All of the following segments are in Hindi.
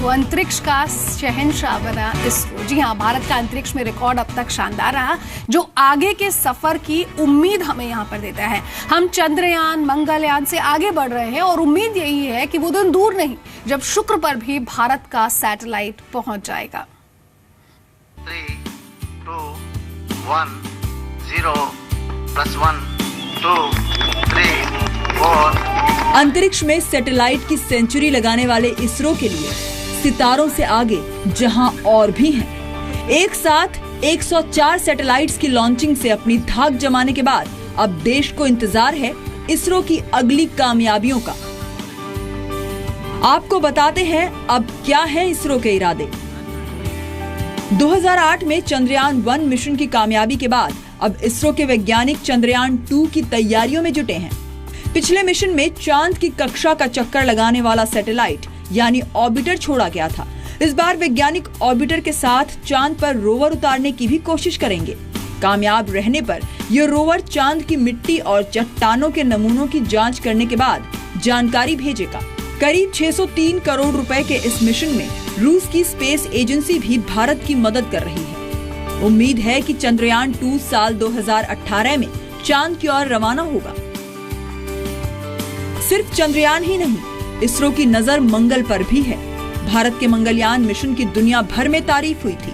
तो अंतरिक्ष का शहंशाह बना इसरो। जी हाँ, भारत का अंतरिक्ष में रिकॉर्ड अब तक शानदार रहा, जो आगे के सफर की उम्मीद हमें यहाँ पर देता है। हम चंद्रयान, मंगलयान से आगे बढ़ रहे हैं और उम्मीद यही है कि वो दिन दूर नहीं जब शुक्र पर भी भारत का सैटेलाइट पहुंच जाएगा। 3, 2, 1, 0 + 1, 2, 3, 4। अंतरिक्ष में सैटेलाइट की सेंचुरी लगाने वाले इसरो के लिए सितारों से आगे जहां और भी हैं। एक साथ 104 सैटेलाइट्स की लॉन्चिंग से अपनी धाक जमाने के बाद अब देश को इंतजार है इसरो की अगली कामयाबियों का। आपको बताते हैं अब क्या है इसरो के इरादे। 2008 में चंद्रयान 1 मिशन की कामयाबी के बाद अब इसरो के वैज्ञानिक चंद्रयान 2 की तैयारियों में जुटे हैं। पिछले मिशन में चांद की कक्षा का चक्कर लगाने वाला सैटेलाइट यानी ऑर्बिटर छोड़ा गया था। इस बार वैज्ञानिक ऑर्बिटर के साथ चांद पर रोवर उतारने की भी कोशिश करेंगे। कामयाब रहने पर यह रोवर चांद की मिट्टी और चट्टानों के नमूनों की जांच करने के बाद जानकारी भेजेगा। करीब 603 करोड़ रुपए के इस मिशन में रूस की स्पेस एजेंसी भी भारत की मदद कर रही है। उम्मीद है कि चंद्रयान 2 साल 2018 में चांद की ओर रवाना होगा। सिर्फ चंद्रयान ही नहीं, इसरो की नजर मंगल पर भी है। भारत के मंगलयान मिशन की दुनिया भर में तारीफ हुई थी।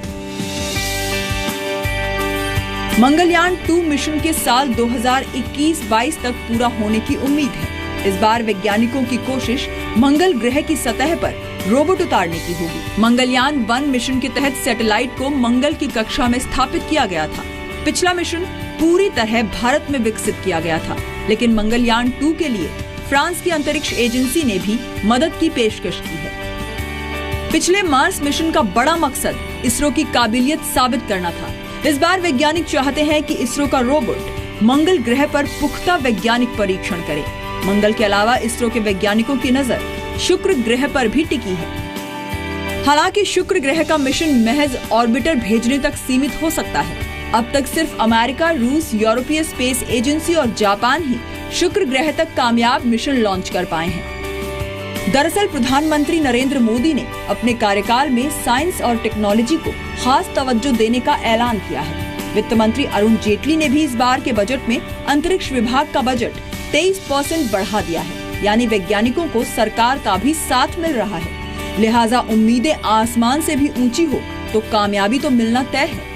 मंगलयान 2 मिशन के साल 2021-22 तक पूरा होने की उम्मीद है। इस बार वैज्ञानिकों की कोशिश मंगल ग्रह की सतह पर रोबोट उतारने की होगी। मंगलयान 1 मिशन के तहत सैटेलाइट को मंगल की कक्षा में स्थापित किया गया था। पिछला मिशन पूरी तरह भारत में विकसित किया गया था, लेकिन मंगलयान 2 के लिए फ्रांस की अंतरिक्ष एजेंसी ने भी मदद की पेशकश की है। पिछले मार्स मिशन का बड़ा मकसद इसरो की काबिलियत साबित करना था। इस बार वैज्ञानिक चाहते हैं कि इसरो का रोबोट मंगल ग्रह पर पुख्ता वैज्ञानिक परीक्षण करे। मंगल के अलावा इसरो के वैज्ञानिकों की नजर शुक्र ग्रह पर भी टिकी है। हालांकि शुक्र ग्रह का मिशन महज ऑर्बिटर भेजने तक सीमित हो सकता है। अब तक सिर्फ अमेरिका, रूस, यूरोपीय स्पेस एजेंसी और जापान ही शुक्र ग्रह तक कामयाब मिशन लॉन्च कर पाए हैं। दरअसल प्रधानमंत्री नरेंद्र मोदी ने अपने कार्यकाल में साइंस और टेक्नोलॉजी को खास तवज्जो देने का ऐलान किया है। वित्त मंत्री अरुण जेटली ने भी इस बार के बजट में अंतरिक्ष विभाग का बजट 23% बढ़ा दिया है, यानी वैज्ञानिकों को सरकार का भी साथ मिल रहा है। लिहाजा उम्मीदें आसमान से भी ऊंची हो तो कामयाबी तो मिलना तय है।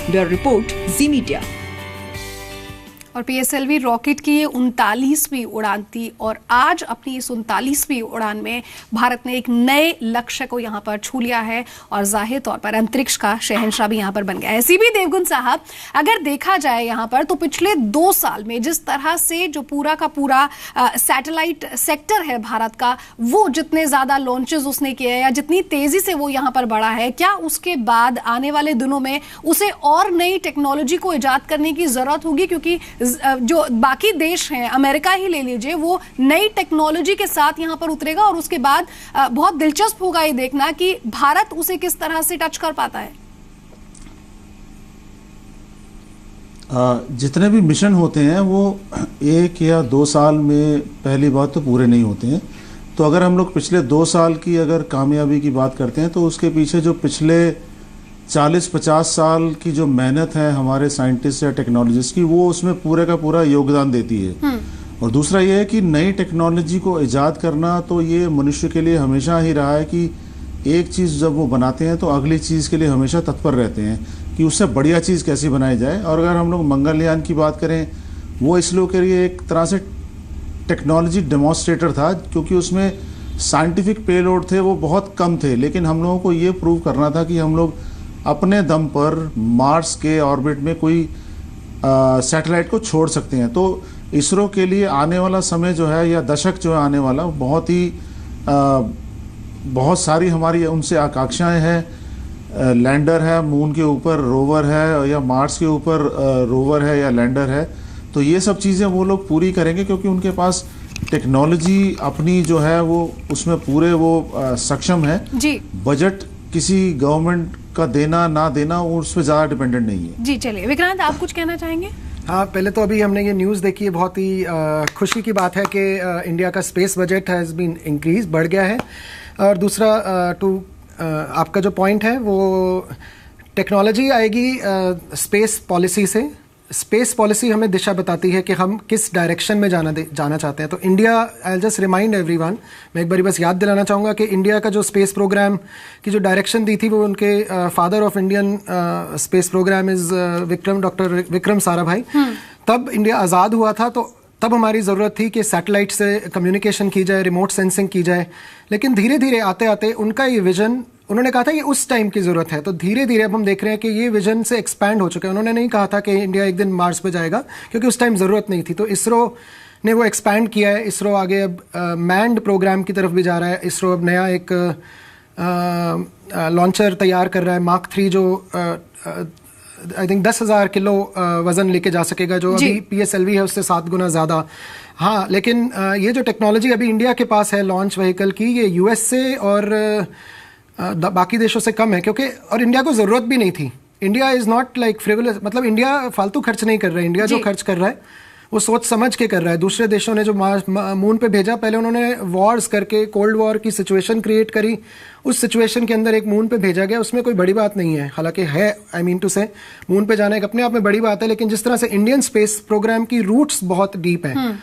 ब्यूरो रिपोर्ट, जी मीडिया। और पीएसएलवी रॉकेट की ये 39वीं उड़ान थी और आज अपनी इस 39वीं उड़ान में भारत ने एक नए लक्ष्य को यहाँ पर छू लिया है और जाहिर तौर पर अंतरिक्ष का शहंशाह भी यहाँ पर बन गया है। सीबी देवगुन साहब, अगर देखा जाए यहाँ पर तो पिछले 2 साल में जिस तरह से जो पूरा का पूरा सैटेलाइट सेक्टर है भारत का, वो जितने ज्यादा लॉन्चेस उसने किए या जितनी तेजी से वो यहाँ पर बढ़ा है, क्या उसके बाद आने वाले दिनों में उसे और नई टेक्नोलॉजी को इजाद करने की जरूरत होगी? क्योंकि जो बाकी देश हैं, अमेरिका ही ले लीजिए, वो नई टेक्नोलॉजी के साथ यहां पर उतरेगा और उसके बाद बहुत दिलचस्प होगा ये देखना कि भारत उसे किस तरह से टच कर पाता है। जितने भी मिशन होते हैं वो 1 या 2 साल में पहली बात तो पूरे नहीं होते हैं। तो अगर हम लोग पिछले 2 साल की अगर कामयाबी की बात करते हैं तो उसके पीछे जो पिछले 40-50 साल की जो मेहनत है हमारे साइंटिस्ट या टेक्नोलॉजिस्ट की, वो उसमें पूरे का पूरा योगदान देती है। और दूसरा ये है कि नई टेक्नोलॉजी को इजाद करना तो ये मनुष्य के लिए हमेशा ही रहा है कि एक चीज़ जब वो बनाते हैं तो अगली चीज़ के लिए हमेशा तत्पर रहते हैं कि उससे बढ़िया चीज़ कैसी बनाई जाए। और अगर हम लोग मंगलयान की बात करें, वो इसरो के लिए एक तरह से टेक्नोलॉजी डेमोन्स्ट्रेटर था, क्योंकि उसमें साइंटिफिक पेलोड थे वो बहुत कम थे, लेकिन हम लोगों को ये प्रूव करना था कि हम लोग अपने दम पर मार्स के ऑर्बिट में कोई सैटेलाइट को छोड़ सकते हैं। तो इसरो के लिए आने वाला समय जो है या दशक जो है आने वाला, बहुत सारी हमारी उनसे आकांक्षाएं हैं। लैंडर है, मून के ऊपर रोवर है, या मार्स के ऊपर रोवर है या लैंडर है। तो ये सब चीज़ें वो लोग पूरी करेंगे, क्योंकि उनके पास टेक्नोलॉजी अपनी जो है वो उसमें पूरे वो सक्षम है। जी, बजट किसी गवर्नमेंट का देना ना देना उस पर ज्यादा डिपेंडेंट नहीं है। जी, चलिए विक्रांत, आप कुछ कहना चाहेंगे? हाँ, पहले तो अभी हमने ये न्यूज़ देखी है, बहुत ही खुशी की बात है कि इंडिया का space budget has been increase, बढ़ गया है। और दूसरा आपका जो पॉइंट है वो टेक्नोलॉजी आएगी स्पेस पॉलिसी से। स्पेस पॉलिसी हमें दिशा बताती है कि हम किस डायरेक्शन में जाना चाहते हैं। तो India, I just remind everyone, मैं एक बार बस याद दिलाना चाहूँगा कि इंडिया का जो स्पेस प्रोग्राम की जो डायरेक्शन दी थी वो उनके father of Indian space programme is doctor Vikram Sarabhai. तब इंडिया आज़ाद हुआ था, तो तब हमारी ज़रूरत थी कि सैटेलाइट से कम्युनिकेशन की जाए, रिमोट सेंसिंग की जाए। लेकिन धीरे धीरे आते आते उनका ये विजन, उन्होंने कहा था ये उस टाइम की ज़रूरत है, तो धीरे धीरे अब हम देख रहे हैं कि ये विजन से एक्सपैंड हो चुका है। उन्होंने नहीं कहा था कि इंडिया एक दिन मार्स पे जाएगा, क्योंकि उस टाइम ज़रूरत नहीं थी। तो इसरो ने वो एक्सपैंड किया है। इसरो आगे अब मैंड प्रोग्राम की तरफ भी जा रहा है। इसरो अब नया एक लॉन्चर तैयार कर रहा है, मार्क 3, जो आई थिंक 10,000 किलो वजन लेके जा सकेगा, जो अभी PSLV है उससे 7 गुना ज़्यादा। हाँ, लेकिन ये जो टेक्नोलॉजी अभी इंडिया के पास है लॉन्च व्हीकल की, ये US से और बाकी देशों से कम है, क्योंकि और इंडिया को ज़रूरत भी नहीं थी। India is not like frivolous, मतलब इंडिया फालतू खर्च नहीं कर रहा है। इंडिया जो खर्च कर रहा है वो सोच समझ के कर रहा है। दूसरे देशों ने जो मून पे भेजा, पहले उन्होंने वॉर्स करके कोल्ड वॉर की सिचुएशन क्रिएट करी, उस सिचुएशन के अंदर एक मून पे भेजा गया, उसमें कोई बड़ी बात नहीं है। हालांकि है, आई मीन टू से, मून पे जाना एक अपने आप में बड़ी बात है, लेकिन जिस तरह से इंडियन स्पेस प्रोग्राम की रूट्स बहुत डीप हैं।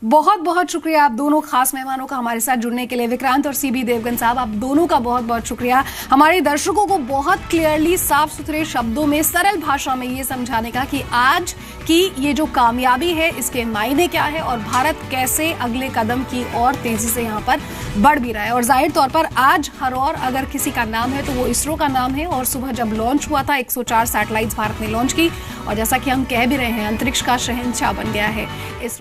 बहुत बहुत शुक्रिया आप दोनों खास मेहमानों का हमारे साथ जुड़ने के लिए। विक्रांत और CB देवगन साहब, आप दोनों का बहुत बहुत शुक्रिया हमारे दर्शकों को बहुत क्लियरली, साफ सुथरे शब्दों में, सरल भाषा में ये समझाने का कि आज की ये जो कामयाबी है इसके मायने क्या है और भारत कैसे अगले कदम की और तेजी से यहाँ पर बढ़ भी रहा है। और जाहिर तौर पर आज हर और अगर किसी का नाम है तो वो इसरो का नाम है। और सुबह जब लॉन्च हुआ था 104 सैटेलाइट्स भारत ने लॉन्च की, और जैसा कि हम कह भी रहे हैं, अंतरिक्ष का शहंशाह बन गया है इसरो।